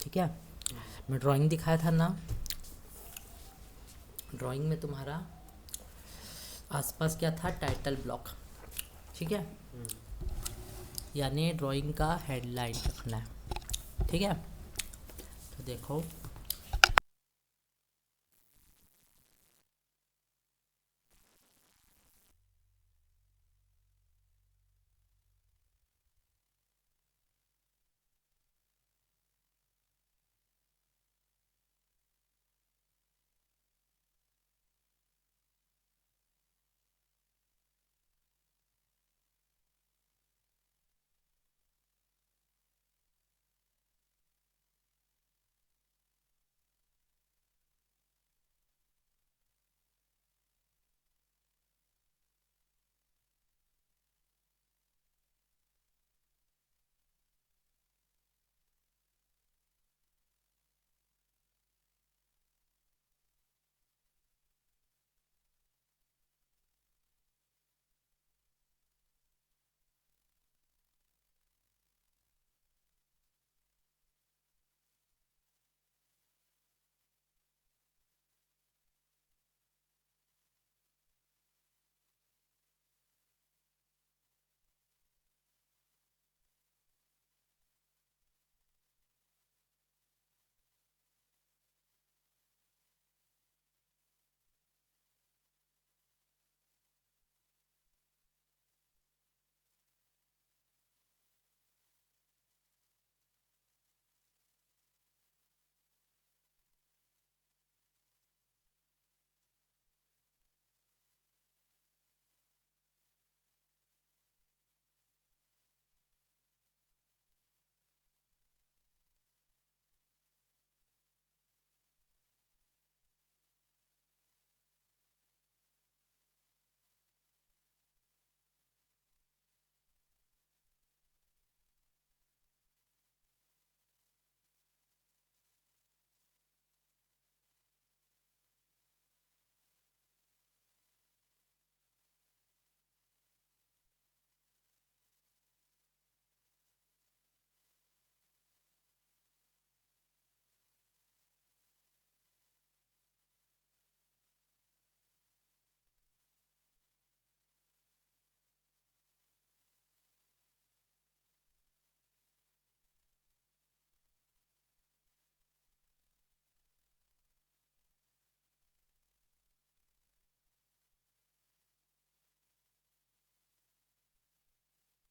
ठीक है। मैं ड्राइंग दिखाया था ना, ड्राइंग में तुम्हारा आसपास क्या था, टाइटल ब्लॉक। ठीक है, यानी ड्राइंग का हेडलाइन रखना है। ठीक है, तो देखो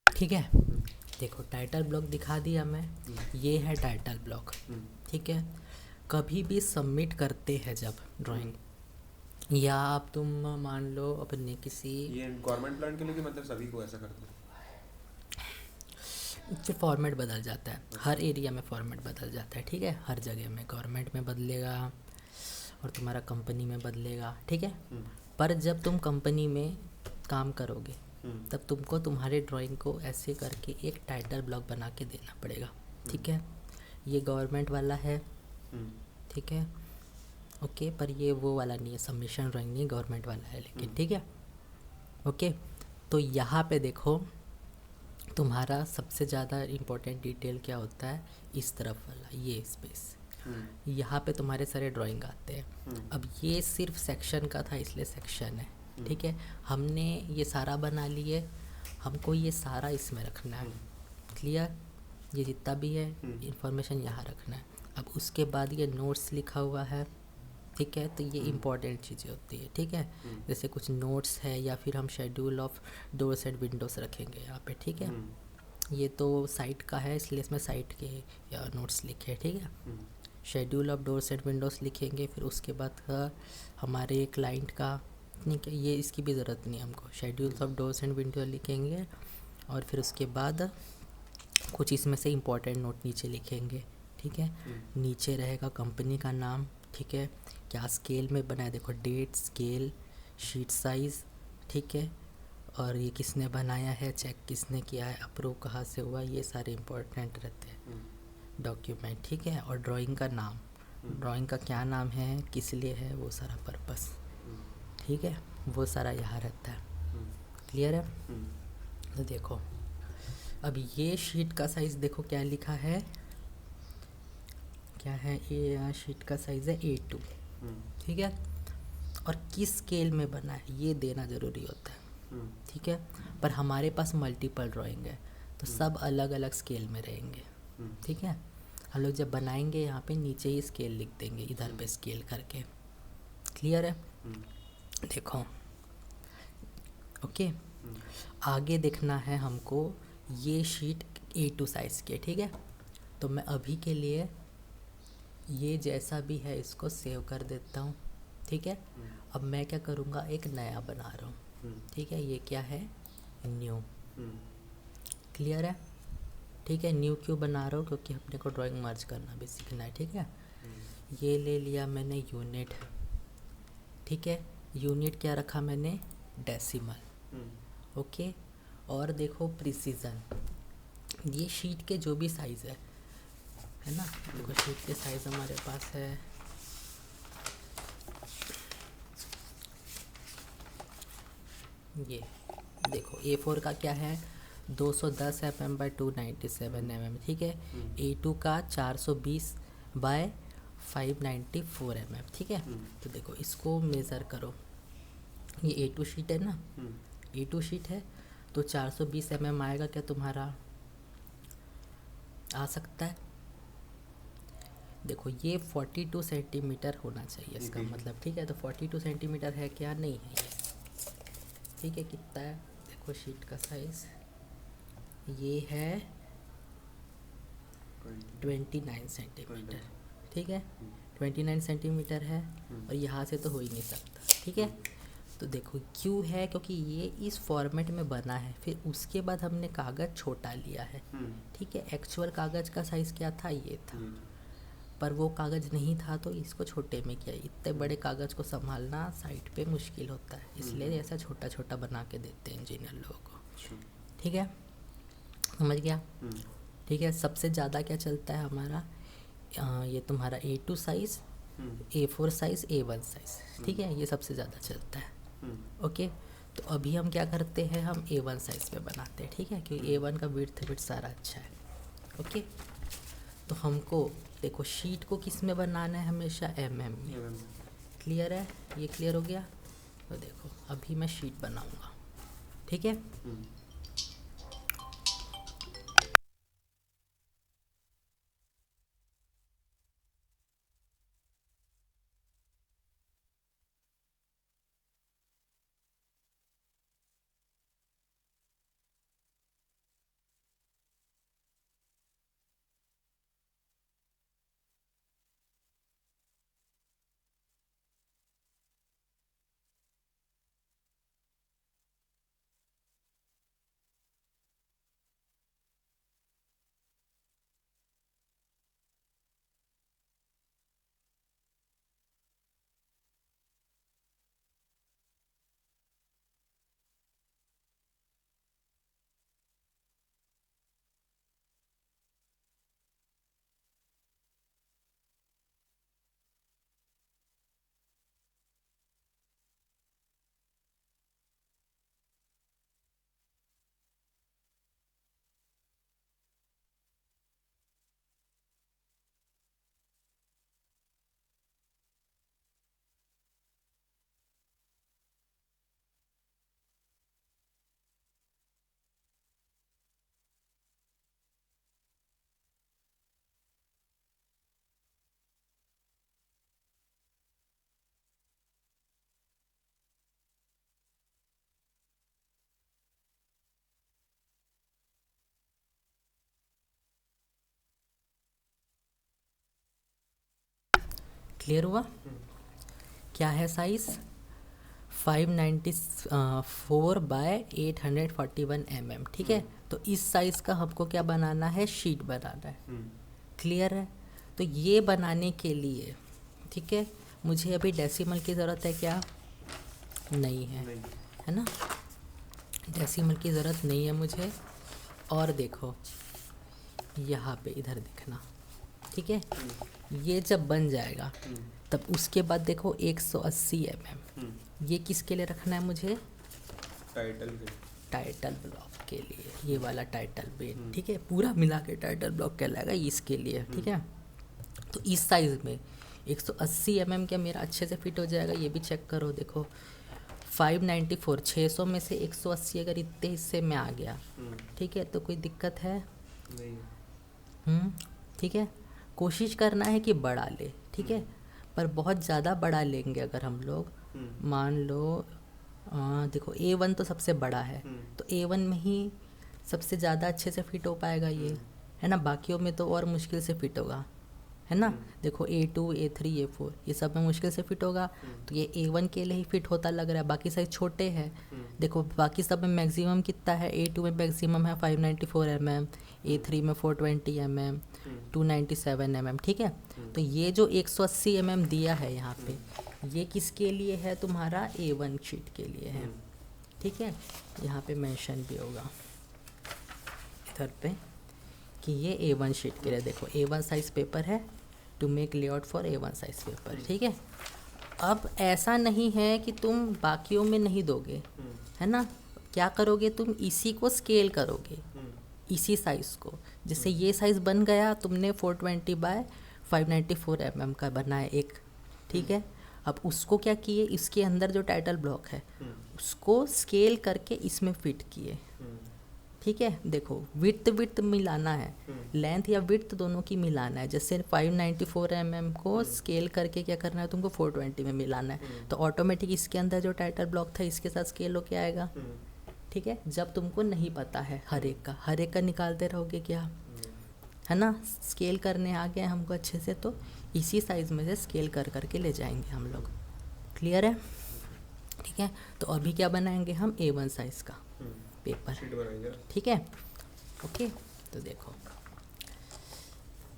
ठीक है, देखो टाइटल ब्लॉक दिखा दिया मैं, ये है टाइटल ब्लॉक। ठीक है, कभी भी सबमिट करते हैं जब ड्राइंग, या आप तुम मान लो अपने किसी, ये गवर्नमेंट प्लान के लिए कि मतलब सभी को ऐसा करते हैं? फिर फॉर्मेट बदल जाता है, हर एरिया में फॉर्मेट बदल जाता है। ठीक है, हर जगह में गवर्नमेंट में बदलेगा और तुम्हारा कंपनी में बदलेगा। ठीक है, पर जब तुम कंपनी में काम करोगे तब तुमको तुम्हारे ड्राइंग को ऐसे करके एक टाइटल ब्लॉक बना के देना पड़ेगा। ठीक है, ये गवर्नमेंट वाला है। ठीक है, ओके, पर ये वो वाला नहीं है, सबमिशन ड्राइंग नहीं, गवर्नमेंट वाला है लेकिन। ठीक है, ओके। तो यहाँ पे देखो तुम्हारा सबसे ज़्यादा इम्पोर्टेंट डिटेल क्या होता है, इस तरफ वाला ये स्पेस, यहाँ पे तुम्हारे सारे ड्राइंग आते हैं। अब ये सिर्फ सेक्शन का था इसलिए सेक्शन है। ठीक है, हमने ये सारा बना लिए, हमको ये सारा इसमें रखना है। क्लियर, ये जितना भी है इंफॉर्मेशन यहाँ रखना है। अब उसके बाद ये नोट्स लिखा हुआ है। ठीक है, तो ये इम्पॉर्टेंट चीज़ें होती है। ठीक है, जैसे कुछ नोट्स है या फिर हम schedule of doors and Windows रखेंगे यहाँ पे। ठीक है, ये तो साइट का है इसलिए इसमें साइट के या नोट्स लिखे। ठीक है, schedule of doors and Windows लिखेंगे, फिर उसके बाद का हमारे क्लाइंट का, ठीक है, ये इसकी भी ज़रूरत नहीं हमको, schedules of doors and window लिखेंगे और फिर उसके बाद कुछ इसमें से इम्पोर्टेंट नोट नीचे लिखेंगे। ठीक है, नीचे रहेगा कंपनी का नाम। ठीक है, क्या स्केल में बना है, देखो डेट, स्केल, शीट साइज़। ठीक है, और ये किसने बनाया है, चेक किसने किया है, अप्रूव कहाँ से हुआ, ये सारे इम्पोर्टेंट रहते हैं डॉक्यूमेंट। ठीक है, और ड्राइंग का नाम, ड्राइंग का क्या नाम है, किस लिए है, वो सारा पर्पस। ठीक है, वो सारा यहाँ रहता है। क्लियर है? तो देखो अब ये शीट का साइज़ देखो क्या लिखा है, क्या है, ये शीट का साइज़ है A2, ठीक है। और किस स्केल में बना है ये देना ज़रूरी होता है, ठीक है। पर हमारे पास मल्टीपल ड्राइंग है तो सब अलग अलग स्केल में रहेंगे, ठीक है। हम लोग जब बनाएंगे यहाँ पे नीचे ही स्केल लिख देंगे, इधर पे स्केल करके, क्लियर है। देखो, ओके। आगे देखना है हमको ये शीट A2 साइज़ के, ठीक है। तो मैं अभी के लिए ये जैसा भी है इसको सेव कर देता हूँ, ठीक है। अब मैं क्या करूँगा, एक नया बना रहा हूँ, ठीक है। ये क्या है, न्यू, क्लियर है, ठीक है। न्यू क्यों बना रहा हूँ, क्योंकि अपने को ड्राइंग मर्ज करना भी सीखना है, ठीक है। ये ले लिया मैंने यूनिट, ठीक है। यूनिट क्या रखा मैंने, डेसिमल, ओके। और देखो प्रिसीजन, ये शीट के जो भी साइज़ है ना, देखो शीट के साइज़ हमारे पास है, ये देखो A4 का क्या है 210 mm बाय 297 mm, ठीक है। A2 का 420 बाय 594 mm, ठीक है। तो देखो इसको मेज़र करो, ये A2 शीट है ना, A2 शीट है तो 420 mm आएगा क्या तुम्हारा, आ सकता है। देखो ये 42 सेंटीमीटर होना चाहिए इसका मतलब, ठीक है। तो 42 सेंटीमीटर है क्या, नहीं है ये, ठीक है। कितना है, देखो शीट का साइज़ ये है 29 सेंटीमीटर, ठीक है। 29 सेंटीमीटर है और यहाँ से तो हो ही नहीं सकता, ठीक है। तो देखो क्यों है, क्योंकि ये इस फॉर्मेट में बना है, फिर उसके बाद हमने कागज़ छोटा लिया है, ठीक है। एक्चुअल कागज़ का साइज़ क्या था, ये था, पर वो कागज़ नहीं था तो इसको छोटे में किया। इतने बड़े कागज़ को संभालना साइट पे मुश्किल होता है, इसलिए ऐसा छोटा छोटा बना के देते हैं इंजीनियर लोगों को, ठीक है। समझ गया, ठीक है। सबसे ज़्यादा क्या चलता है हमारा, ये तुम्हारा A2 size, A4 size, A1 size, ठीक है। ये सबसे ज़्यादा चलता है, ओके। तो अभी हम क्या करते हैं, हम A1 साइज़ पे बनाते हैं, ठीक है, क्योंकि A1 का विड्थ सारा अच्छा है, ओके। तो हमको देखो शीट को किस में बनाना है, हमेशा mm में, क्लियर है, ये क्लियर हो गया। तो देखो अभी मैं शीट बनाऊंगा, ठीक है। क्लियर हुआ, क्या है साइज़ 594 बाय 841 mm, ठीक है। तो इस साइज़ का हमको क्या बनाना है, शीट बनाना है, क्लियर है। तो ये बनाने के लिए, ठीक है, मुझे अभी डेसिमल की ज़रूरत है क्या, नहीं है, है ना, डेसिमल की ज़रूरत नहीं है मुझे। और देखो यहाँ पे इधर देखना, ठीक है। ये जब बन जाएगा तब उसके बाद देखो 180 mm, ये किसके लिए रखना है मुझे, टाइटल ब्लॉक के लिए, ये वाला टाइटल बेन, ठीक है। पूरा मिला के टाइटल ब्लॉक कहलाएगा इसके लिए, ठीक है। तो इस साइज़ में 180 mm क्या मेरा अच्छे से फिट हो जाएगा, ये भी चेक करो। देखो 594, 600 में से 180 अगर इतने हिस्से में आ गया, ठीक है, तो कोई दिक्कत है नहीं। ठीक है। कोशिश करना है कि बड़ा ले, ठीक है, पर बहुत ज़्यादा बड़ा लेंगे अगर हम लोग, मान लो देखो A1 तो सबसे बड़ा है, तो A1 में ही सबसे ज़्यादा अच्छे से फिट हो पाएगा ये, है ना, बाकियों में तो और मुश्किल से फिट होगा, है ना। देखो A2, A3, A4 ये सब में मुश्किल से फिट होगा, तो ये A1 के लिए ही फिट होता लग रहा है, बाकी साइज छोटे हैं। देखो बाकी सब में मैक्सिमम कितना है, A2 में मैक्सिमम है 594 mm, A3 में 420 mm, 297 mm, ठीक है। तो ये जो 180 mm दिया है यहाँ पे, ये किसके लिए है, तुम्हारा A1 शीट के लिए है, ठीक है। यहाँ पे मेंशन भी होगा इधर पे कि ये A1 शीट के लिए, देखो A1 साइज़ पेपर है, to make layout for A1 size paper, ठीक है। अब ऐसा नहीं है कि तुम बाकियों में नहीं दोगे, है ना, क्या करोगे तुम, इसी को स्केल करोगे, इसी साइज़ को, जैसे ये साइज़ बन गया, तुमने 420 बाय 594 mm का बनाया एक, ठीक है। अब उसको क्या किए, इसके अंदर जो टाइटल ब्लॉक है उसको स्केल करके इसमें फिट किए, ठीक है। देखो विड्थ मिलाना है, लेंथ या विड्थ दोनों की मिलाना है। जैसे 594 mm को स्केल करके क्या करना है तुमको 420 में मिलाना है, तो ऑटोमेटिक इसके अंदर जो टाइटल ब्लॉक था इसके साथ स्केल होके आएगा, ठीक है। जब तुमको नहीं पता है हर एक का निकालते रहोगे क्या, है ना, स्केल करने आ गए हमको अच्छे से, तो इसी साइज़ में से स्केल कर करके ले जाएंगे हम लोग, क्लियर है, ठीक है। तो अभी क्या बनाएंगे हम, A1 साइज़ का पेपर, ठीक है, ओके। तो देखो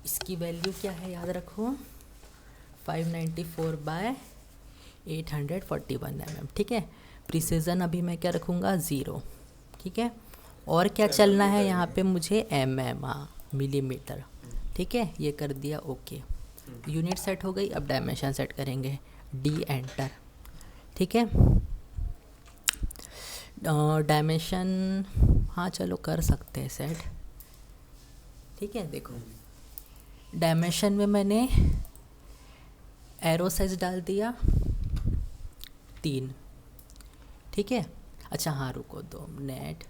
इसकी वैल्यू क्या है, याद रखो 594 बाय 841 mm, ठीक है। प्रिसीजन अभी मैं क्या रखूँगा 0, ठीक है। और क्या चलना है यहाँ पे मुझे, mm, हाँ मिलीमीटर, ठीक है, ये कर दिया, ओके। यूनिट सेट हो गई, अब डायमेंशन सेट करेंगे, D एंटर, ठीक है। डायमेंशन हाँ चलो कर सकते हैं सेट, ठीक है। देखो डायमेंशन में मैंने एरो साइज डाल दिया 3, ठीक है। अच्छा हाँ रुको 2 मिनट,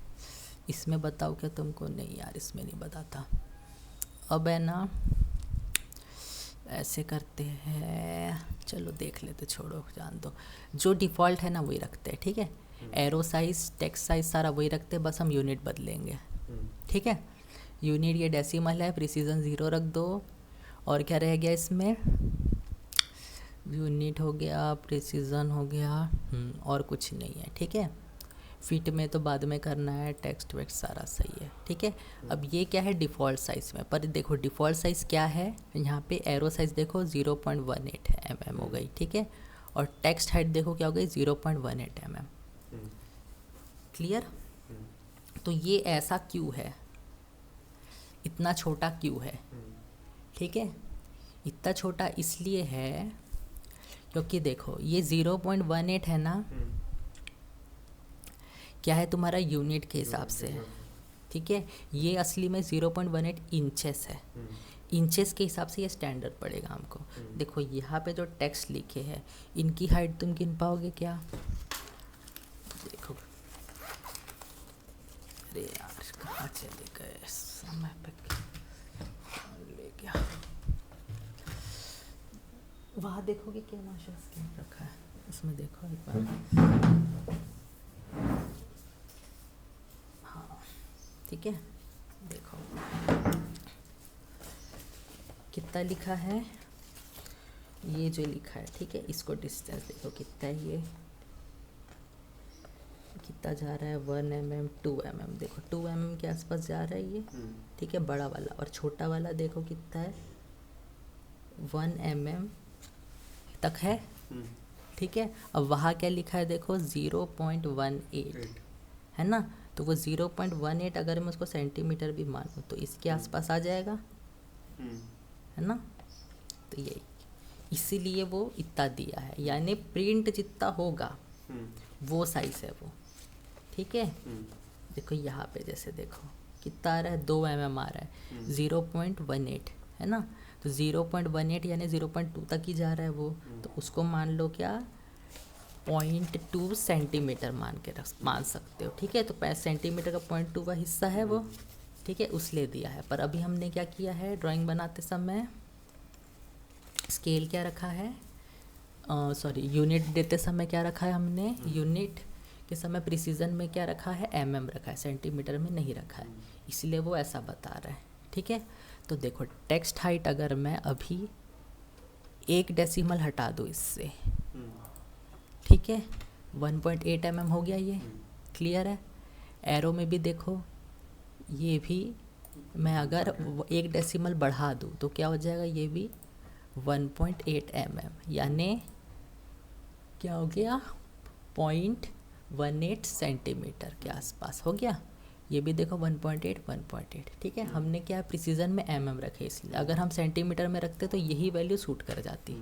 इसमें बताओ क्या तुमको, नहीं यार इसमें नहीं बताता। अब है ना ऐसे करते हैं, चलो देख लेते, छोड़ो जान दो, जो डिफ़ॉल्ट है ना वही रखते हैं, ठीक है। एरो साइज, टेक्स्ट साइज सारा वही रखते हैं, बस हम यूनिट बदलेंगे, ठीक है। यूनिट ये डेसिमल है, प्रिसीजन 0 रख दो, और क्या रह गया इसमें, यूनिट हो गया, प्रिसीजन हो गया, और कुछ नहीं है, ठीक है। फिट में तो बाद में करना है, टेक्स्ट वेक्स्ट सारा सही है, ठीक है। अब ये क्या है, डिफ़ॉल्ट साइज़ में, पर देखो डिफ़ॉल्ट साइज़ क्या है, यहाँ पे एरो साइज़ देखो 0.18 mm हो गई, ठीक है। और टेक्स्ट हाइट देखो क्या हो गई, 0.18 mm, क्लियर। तो ये ऐसा क्यों है, इतना छोटा क्यों है, ठीक है। इतना छोटा इसलिए है क्योंकि देखो ये 0.18 है ना, क्या है तुम्हारा यूनिट के हिसाब से, ठीक है। ये असली में 0.18 इंचेस है, इंचेस के हिसाब से ये स्टैंडर्ड पड़ेगा हमको। देखो यहाँ पे जो टेक्स्ट लिखे हैं इनकी हाइट तुम गिन पाओगे क्या, देखो, अरे यार कहाँ चले गए, समय पे ले गया, वहाँ देखोगे क्या माशा स्कैन रखा है, इसमें देखो एक बार, हाँ ठीक है। देखो कितना लिखा है, ये जो लिखा है, ठीक है, इसको डिस्टेंस देखो कितना है, ये कितना जा रहा है 1 mm 2 mm, देखो 2 mm के आसपास जा रहा है ये, ठीक है, बड़ा वाला। और छोटा वाला देखो कितना है 1 mm तक है, ठीक है। अब वहाँ क्या लिखा है देखो 0.18 है ना, तो वो 0.18 अगर मैं उसको सेंटीमीटर भी मानूँ तो इसके आसपास आ जाएगा, है ना। तो यही इसीलिए वो इतना दिया है, यानी प्रिंट जितना होगा वो साइज है वो, ठीक है। देखो यहाँ पे जैसे देखो कितना आ रहा है 2 mm आ रहा है, 0.18 है ना, तो 0.18 यानी 0.2 तक ही जा रहा है वो, तो उसको मान लो क्या 0.2 सेंटीमीटर मान सकते हो, ठीक है। तो 5 सेंटीमीटर का 0.2 हिस्सा है वो, ठीक है, उसलिए दिया है। पर अभी हमने क्या किया है, ड्राइंग बनाते समय स्केल क्या रखा है, यूनिट देते समय क्या रखा है हमने, यूनिट के समय प्रिसीजन में क्या रखा है, रखा है, सेंटीमीटर में नहीं रखा है, इसलिए वो ऐसा बता रहा है, ठीक है। तो देखो टेक्स्ट हाइट अगर मैं अभी 1 डेसिमल हटा दूँ इससे, ठीक है, 1.8 mm हो गया, ये क्लियर है। एरो में भी देखो, ये भी मैं अगर 1 डेसिमल बढ़ा दूँ तो क्या हो जाएगा, ये भी 1.8 mm, यानी क्या हो गया 0.18 सेंटीमीटर के आसपास हो गया। ये भी देखो 1.8, ठीक है। हमने क्या प्रिसीजन में mm रखे, इसलिए अगर हम सेंटीमीटर में रखते तो यही वैल्यू सूट कर जाती।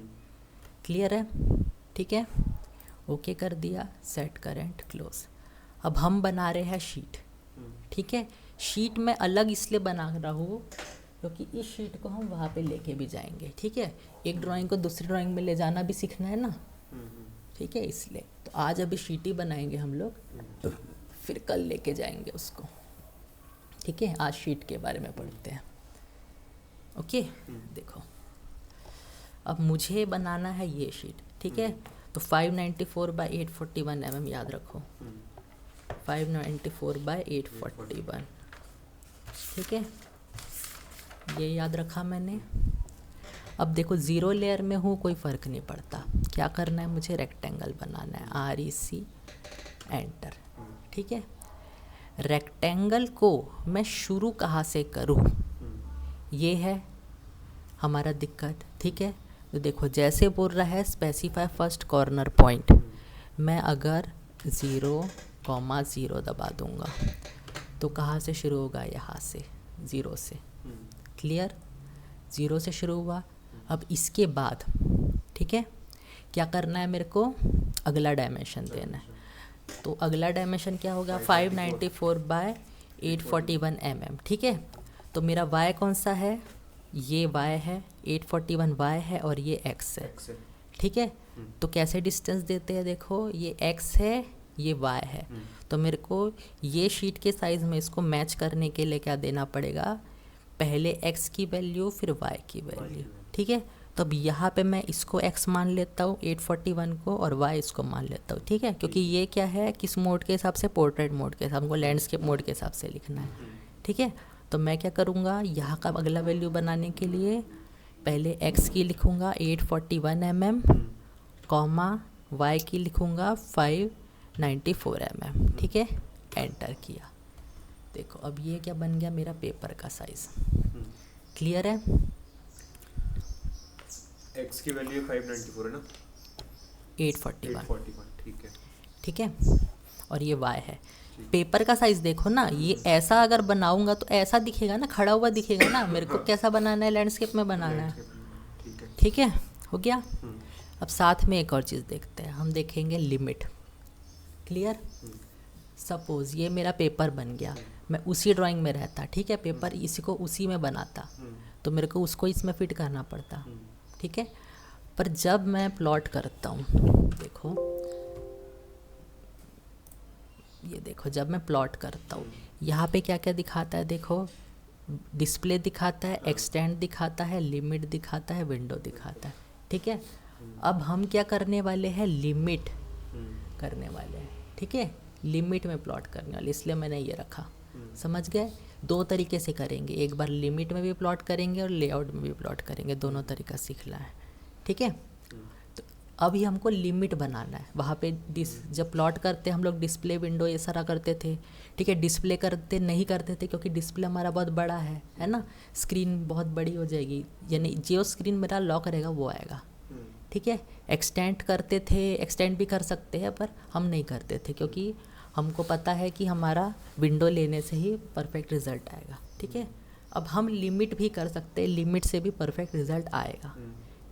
क्लियर है, ठीक है, ओके कर दिया, सेट करेंट क्लोज। अब हम बना रहे हैं शीट, ठीक है। शीट में अलग इसलिए बना रहा हूँ क्योंकि इस शीट को हम वहाँ पे लेके भी जाएंगे, ठीक है। एक ड्राइंग को दूसरी ड्राइंग में ले जाना भी सीखना है ना, ठीक है, इसलिए। तो आज अभी शीट ही बनाएंगे हम लोग, फिर कल लेके जाएंगे उसको, ठीक है। आज शीट के बारे में पढ़ते हैं, ओके। देखो अब मुझे बनाना है ये शीट, ठीक है। तो 594/841 mm याद रखो, 594/841, ठीक है, ये याद रखा मैंने। अब देखो 0 लेयर में हूँ, कोई फ़र्क नहीं पड़ता, क्या करना है मुझे, रेक्टेंगल बनाना है, REC एंटर, ठीक है। रेक्टेंगल को मैं शुरू कहाँ से करूँ, ये है हमारा दिक्कत, ठीक है। तो देखो जैसे बोल रहा है स्पेसिफाई फर्स्ट कॉर्नर पॉइंट, मैं अगर 0,0 दबा दूंगा तो कहाँ से शुरू होगा, यहाँ से 0 से, क्लियर, 0 से शुरू हुआ। अब इसके बाद, ठीक है, क्या करना है मेरे को, अगला डायमेंशन देना है। तो अगला डायमेंशन क्या होगा, 594/841 mm, ठीक है। तो मेरा y कौन सा है, ये y है, 841 y है और ये x है, ठीक है। तो कैसे डिस्टेंस देते हैं, देखो ये x है, ये y है, तो मेरे को ये शीट के साइज़ में इसको मैच करने के लिए क्या देना पड़ेगा, पहले x की वैल्यू फिर y की वैल्यू, ठीक है। तो अब यहाँ पे मैं इसको x मान लेता हूँ 841 को, और y इसको मान लेता हूँ, ठीक है। क्योंकि ये क्या है, किस मोड के हिसाब से, पोर्ट्रेट मोड के हिसाब, हमको लैंडस्केप मोड के हिसाब से लिखना है, ठीक है। तो मैं क्या करूँगा, यहाँ का अगला वैल्यू बनाने के लिए पहले x की लिखूँगा 841 mm, कॉमा y की लिखूँगा 594 mm, ठीक है, एंटर किया। देखो अब ये क्या बन गया, मेरा पेपर का साइज़, क्लियर है। x की वैल्यू 594 है ना, 841, ठीक है, ठीक है, और ये y है। पेपर का साइज़ देखो ना, ये ऐसा अगर बनाऊंगा तो ऐसा दिखेगा ना, खड़ा हुआ दिखेगा ना, मेरे को कैसा बनाना है, लैंडस्केप में बनाना है, ठीक है, हो गया। अब साथ में एक और चीज़ देखते हैं, हम देखेंगे लिमिट, क्लियर। सपोज़ ये मेरा पेपर बन गया, मैं उसी ड्राइंग में रहता, ठीक है, पेपर इसी को उसी में बनाता, तो मेरे को उसको इसमें फिट करना पड़ता, ठीक है। पर जब मैं प्लॉट करता हूँ, देखो ये देखो, जब मैं प्लॉट करता हूँ यहाँ पे क्या क्या दिखाता है, देखो डिस्प्ले दिखाता है, एक्सटेंड दिखाता है, लिमिट दिखाता है, विंडो दिखाता है, ठीक है। अब हम क्या करने वाले हैं, लिमिट करने वाले हैं, ठीक है, लिमिट में प्लॉट करने वाले, इसलिए मैंने ये रखा, समझ गए। 2 तरीके से करेंगे, एक बार लिमिट में भी प्लॉट करेंगे और लेआउट में भी प्लॉट करेंगे, दोनों तरीका सीखना है, ठीक है। तो अभी हमको लिमिट बनाना है, वहाँ पे जब प्लॉट करते हम लोग डिस्प्ले विंडो ये सारा करते थे, ठीक है। डिस्प्ले करते नहीं करते थे क्योंकि डिस्प्ले हमारा बहुत बड़ा है ना, स्क्रीन बहुत बड़ी हो जाएगी, यानी जो स्क्रीन मेरा लॉक रहेगा वो आएगा, ठीक है। एक्सटेंड करते थे, एक्सटेंड भी कर सकते हैं, पर हम नहीं करते थे क्योंकि हमको पता है कि हमारा विंडो लेने से ही परफेक्ट रिज़ल्ट आएगा, ठीक है। अब हम लिमिट भी कर सकते हैं, लिमिट से भी परफेक्ट रिज़ल्ट आएगा,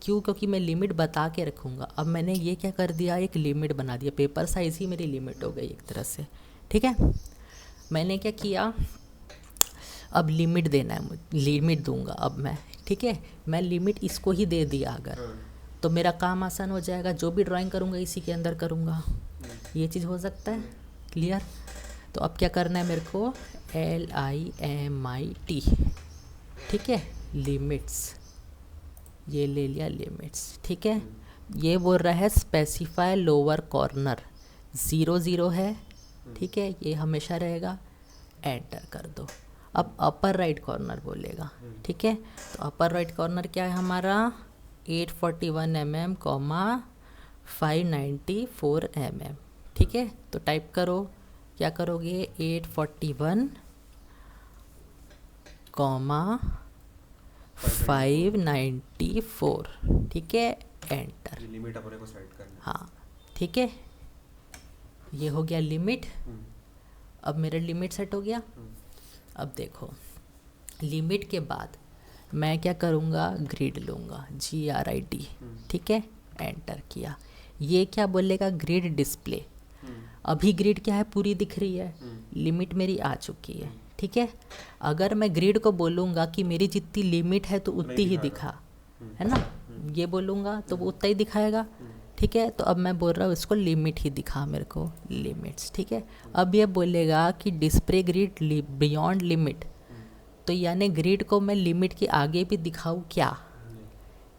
क्यों, क्योंकि मैं लिमिट बता के रखूँगा। अब मैंने ये क्या कर दिया, एक लिमिट बना दिया, पेपर साइज़ ही मेरी लिमिट हो गई एक तरह से, ठीक है। मैंने क्या किया, अब लिमिट देना है मुझे, लिमिट दूंगा अब मैं, ठीक है। मैं लिमिट इसको ही दे दिया अगर, हाँ। तो मेरा काम आसान हो जाएगा, जो भी ड्राइंग करूँगा इसी के अंदर करूँगा। ये चीज़ हो सकता है, क्लियर। तो अब क्या करना है मेरे को, LIMIT, ठीक है, लिमिट्स, ये ले लिया लिमिट्स, ठीक है। ये बोल रहा है स्पेसिफाई लोअर कॉर्नर, 0 0 है, ठीक है, ये हमेशा रहेगा, एंटर कर दो। अब अपर राइट कॉर्नर बोलेगा, ठीक है। तो अपर राइट कॉर्नर क्या है हमारा, 841 mm, 594 mm, ठीक है। तो टाइप करो, क्या करोगे, 841, 594, ठीक है, एंटर। ये लिमिट अपने को सेट करना है। हाँ, ठीक है, ये हो गया लिमिट। हम्म, अब मेरा लिमिट सेट हो गया। अब देखो, लिमिट के बाद मैं क्या करूँगा, ग्रिड लूँगा, GRID, ठीक है, एंटर किया। ये क्या बोलेगा, ग्रिड डिस्प्ले। अभी ग्रिड क्या है, पूरी दिख रही है, लिमिट मेरी आ चुकी है, ठीक है। अगर मैं ग्रिड को बोलूँगा कि मेरी जितनी लिमिट है तो उतनी ही दिखा, है ना, ये बोलूँगा तो वो उतना ही दिखाएगा, ठीक है। तो अब मैं बोल रहा हूँ इसको लिमिट ही दिखा मेरे को, लिमिट्स, ठीक है। अब ये बोलेगा कि डिस्प्ले ग्रिड बियॉन्ड लिमिट, तो यानी ग्रिड को मैं लिमिट के आगे भी दिखाऊँ क्या,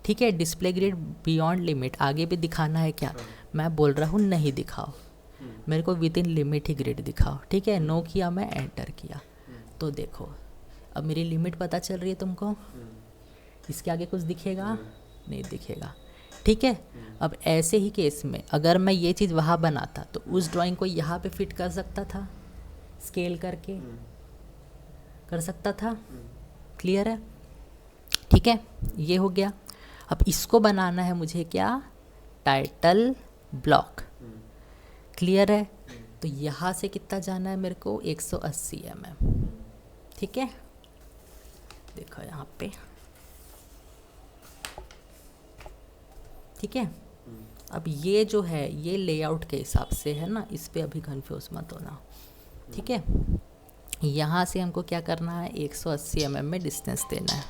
ठीक है। डिस्प्ले ग्रिड बियॉन्ड लिमिट आगे भी दिखाना है क्या, मैं बोल रहा हूँ नहीं दिखाओ, मेरे को with in limit he grid दिखाओ, ठीक है। नो किया, मैं एंटर किया, तो देखो अब मेरी लिमिट पता चल रही है तुमको। इसके आगे कुछ दिखेगा, नहीं दिखेगा, ठीक है। अब ऐसे ही केस में अगर मैं ये चीज़ वहाँ बनाता तो उस ड्राइंग को यहाँ पे फिट कर सकता था, स्केल करके कर सकता था, क्लियर है, ठीक है। ये हो गया। अब इसको बनाना है मुझे क्या, टाइटल ब्लॉक, क्लियर है। तो यहाँ से कितना जाना है मेरे को, 180 mm, ठीक है। देखो यहाँ पे, ठीक है। अब ये जो है ये लेआउट के हिसाब से है ना, इस पे अभी कंफ्यूज मत होना, ठीक है। यहाँ से हमको क्या करना है, 180 mm में डिस्टेंस देना है,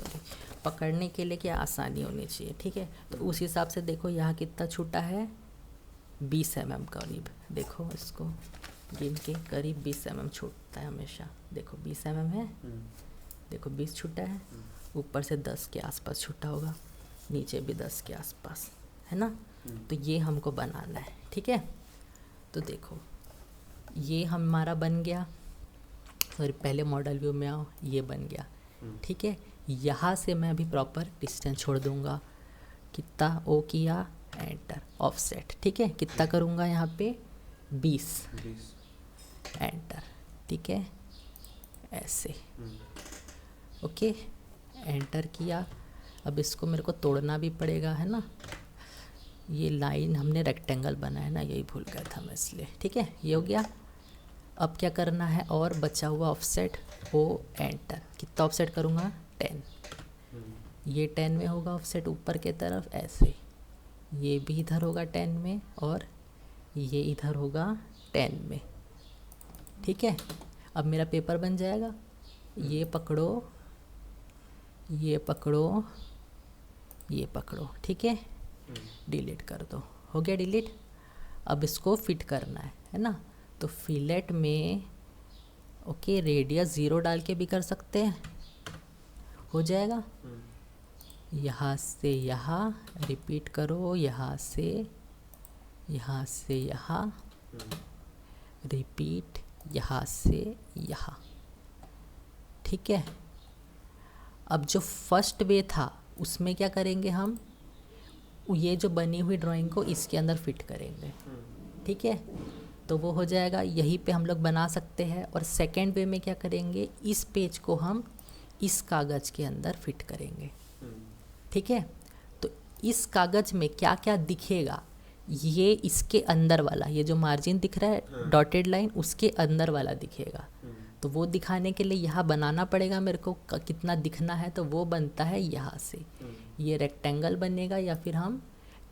सॉरी, पकड़ने के लिए क्या आसानी होनी चाहिए, ठीक है। तो उस हिसाब से देखो यहाँ कितना छूटा है, 20 mm करीब। देखो इसको गिन के, करीब 20 mm छूटता है हमेशा। देखो 20 mm है, देखो 20 छूटा है, ऊपर से 10 के आसपास छूटा होगा, नीचे भी 10 के आसपास, है ना। तो ये हमको बनाना है, ठीक है। तो देखो ये हमारा बन गया, सॉरी पहले मॉडल व्यू में आओ, ये बन गया, ठीक है। यहाँ से मैं अभी प्रॉपर डिस्टेंस छोड़ दूँगा, कितना ओ किया, एंटर, ऑफसेट, ठीक है। कितना करूँगा यहाँ पे, 20, एंटर, ठीक है, ऐसे, ओके, एंटर किया। अब इसको मेरे को तोड़ना भी पड़ेगा, है ना। ये लाइन हमने रेक्टेंगल बनाया है ना, यही भूल गया था मैं इसलिए, ठीक है। ये हो गया। अब क्या करना है, और बचा हुआ ऑफसेट, ओ एंटर, कितना ऑफसेट करूँगा, 10। ये 10 में होगा ऑफसेट ऊपर के तरफ, ऐसे। ये भी इधर होगा 10 में, और ये इधर होगा 10 में, ठीक है। अब मेरा पेपर बन जाएगा। ये पकड़ो, ये पकड़ो, ये पकड़ो, ठीक है। डिलीट कर दो, हो गया डिलीट। अब इसको फिट करना है ना। तो फिलेट में ओके, रेडियस 0 डाल के भी कर सकते हैं, हो जाएगा। यहाँ से यहाँ रिपीट करो, यहाँ से यहाँ, रिपीट, यहाँ से यहाँ, ठीक है। अब जो फर्स्ट वे था उसमें क्या करेंगे हम, ये जो बनी हुई ड्राइंग को इसके अंदर फिट करेंगे, ठीक है। तो वो हो जाएगा, यहीं पे हम लोग बना सकते हैं। और सेकेंड वे में क्या करेंगे, इस पेज को हम इस कागज़ के अंदर फिट करेंगे, ठीक है। तो इस कागज़ में क्या क्या दिखेगा, ये इसके अंदर वाला, ये जो मार्जिन दिख रहा है डॉटेड लाइन, उसके अंदर वाला दिखेगा। तो वो दिखाने के लिए यहाँ बनाना पड़ेगा मेरे को, कितना दिखना है, तो वो बनता है यहाँ से। ये रेक्टेंगल बनेगा, या फिर हम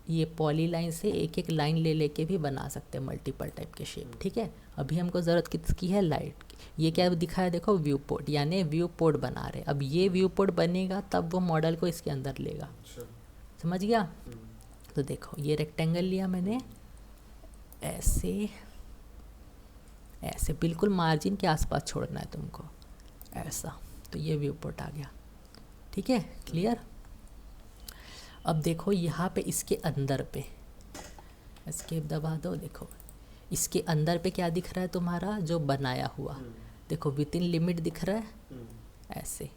ये पॉली लाइन से एक एक लाइन ले लेके भी बना सकते हैं, मल्टीपल टाइप के शेप, ठीक है। अभी हमको ज़रूरत किसकी है, लाइट की। ये क्या दिखा है, देखो व्यू पोर्ट, यानी व्यू पोर्ट बना रहे। अब ये व्यू पोर्ट बनेगा तब वो मॉडल को इसके अंदर लेगा, समझ गया। तो देखो ये रेक्टेंगल लिया मैंने, ऐसे ऐसे बिल्कुल मार्जिन के आसपास छोड़ना है तुमको, ऐसा। तो ये व्यू पोर्ट आ गया, ठीक है, क्लियर। अब देखो यहाँ पे इसके अंदर पे एस्केप दबा दो, देखो इसके अंदर पे क्या दिख रहा है तुम्हारा, जो बनाया हुआ, देखो विद इन लिमिट दिख रहा है, ऐसे,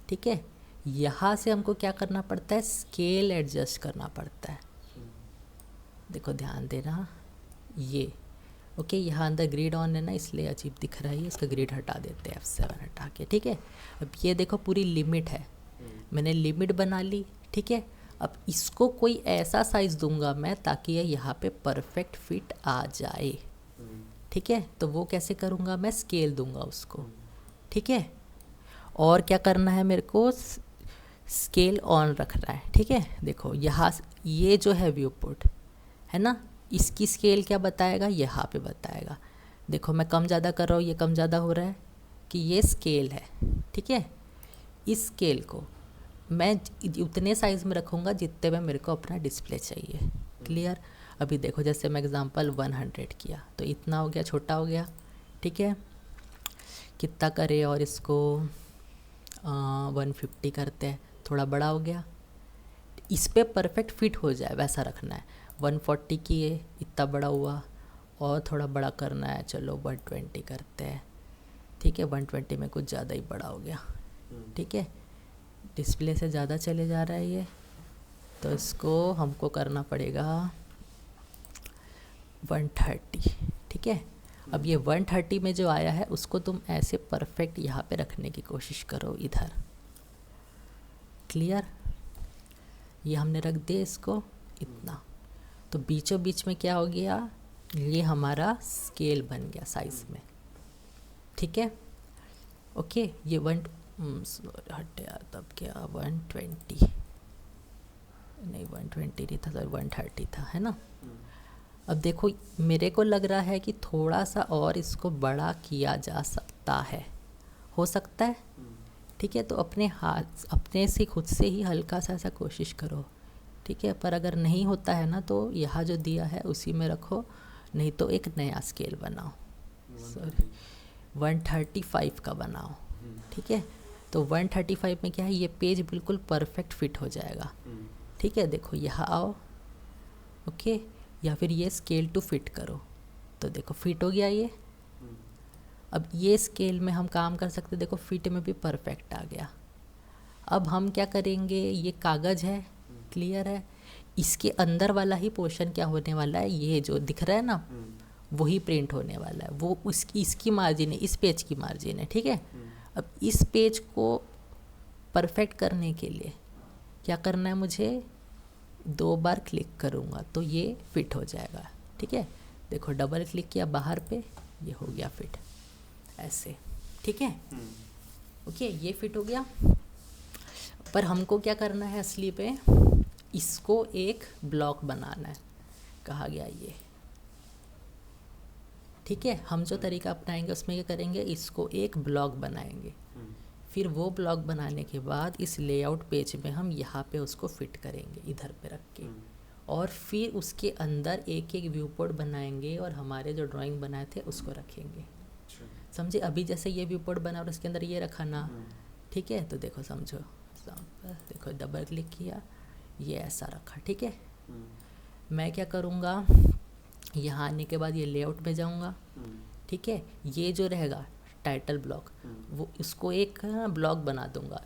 ठीक है। यहाँ से हमको क्या करना पड़ता है, स्केल एडजस्ट करना पड़ता है, देखो ध्यान देना, ये ओके। यहाँ अंदर ग्रिड ऑन है ना, इसलिए अजीब दिख रहा है, इसका ग्रिड हटा देते हैं, F7 हटा के, ठीक है। अब ये देखो पूरी लिमिट है, मैंने लिमिट बना ली, ठीक है। अब इसको कोई ऐसा साइज़ दूंगा मैं ताकि ये यहाँ पे परफेक्ट फिट आ जाए, ठीक है। तो वो कैसे करूँगा, मैं स्केल दूंगा उसको, ठीक है। और क्या करना है मेरे को, स्केल ऑन रखना है, ठीक है। देखो यहाँ ये जो है व्यू पोर्ट है ना, इसकी स्केल क्या बताएगा, यहाँ पे बताएगा। देखो मैं कम ज़्यादा कर रहा हूँ, ये कम ज़्यादा हो रहा है कि ये स्केल है, ठीक है। इस स्केल को मैं उतने साइज़ में रखूँगा जितने में मेरे को अपना डिस्प्ले चाहिए, क्लियर। अभी देखो जैसे मैं एग्ज़ाम्पल 100 किया तो इतना हो गया, छोटा हो गया, ठीक है। कितना करे, और इसको 150 करते हैं, थोड़ा बड़ा हो गया, इस पे परफेक्ट फिट हो जाए वैसा रखना है। 140 किए, इतना बड़ा हुआ, और थोड़ा बड़ा करना है, चलो 120 करते हैं, ठीक है। 120 में कुछ ज़्यादा ही बड़ा हो गया, ठीक है। डिस्प्ले से ज़्यादा चले जा रहा है ये, तो इसको हमको करना पड़ेगा 130, ठीक है। अब ये 130 में जो आया है उसको तुम ऐसे परफेक्ट यहाँ पे रखने की कोशिश करो, इधर, क्लियर। ये हमने रख दिया इसको इतना, तो बीचों बीच में क्या हो गया, ये हमारा स्केल बन गया साइज़ में, ठीक है, ओके। ये हट यार, तब क्या 120 नहीं, 120 नहीं था सर, 130 था, है ना। अब देखो मेरे को लग रहा है कि थोड़ा सा और इसको बड़ा किया जा सकता है, हो सकता है, ठीक है। तो अपने हाथ अपने से खुद से ही हल्का सा ऐसा कोशिश करो, ठीक है। पर अगर नहीं होता है ना तो यहाँ जो दिया है उसी में रखो, नहीं तो एक नया स्केल बनाओ, सॉरी 135 का बनाओ, ठीक है। तो 135 में क्या है, ये पेज बिल्कुल परफेक्ट फिट हो जाएगा, ठीक है। देखो यहाँ आओ, ओके, या फिर ये स्केल टू फिट करो, तो देखो फिट हो गया ये। अब ये स्केल में हम काम कर सकते, देखो फिट में भी परफेक्ट आ गया। अब हम क्या करेंगे, ये कागज़ है, क्लियर है, इसके अंदर वाला ही पोर्शन क्या होने वाला है, ये जो दिख रहा है ना वही प्रिंट होने वाला है, वो इसकी मार्जिन है, इस पेज की मार्जिन है, ठीक है। अब इस पेज को परफेक्ट करने के लिए क्या करना है, मुझे 2 बार क्लिक करूँगा तो ये फिट हो जाएगा, ठीक है। देखो डबल क्लिक किया बाहर पे, ये हो गया फिट, ऐसे, ठीक है। ओके, ये फिट हो गया। पर हमको क्या करना है असली पे, इसको एक ब्लॉक बनाना है, कहा गया ये, ठीक है। हम जो तरीका अपनाएंगे उसमें क्या करेंगे, इसको एक ब्लॉक बनाएंगे, फिर वो ब्लॉक बनाने के बाद इस लेआउट पेज में हम यहाँ पे उसको फिट करेंगे इधर पे रख के, और फिर उसके अंदर एक एक व्यू पोर्ट बनाएंगे और हमारे जो ड्राइंग बनाए थे उसको रखेंगे, समझे। अभी जैसे ये व्यू पोर्ट बना और उसके अंदर ये रखा ना, ठीक है। तो देखो समझो, देखो डबल क्लिक किया, ये ऐसा रखा, ठीक है। मैं क्या करूँगा, यहाँ आने के बाद ये लेआउट में जाऊँगा, ठीक है। ये जो रहेगा टाइटल ब्लॉक, वो इसको एक ब्लॉक बना दूँगा,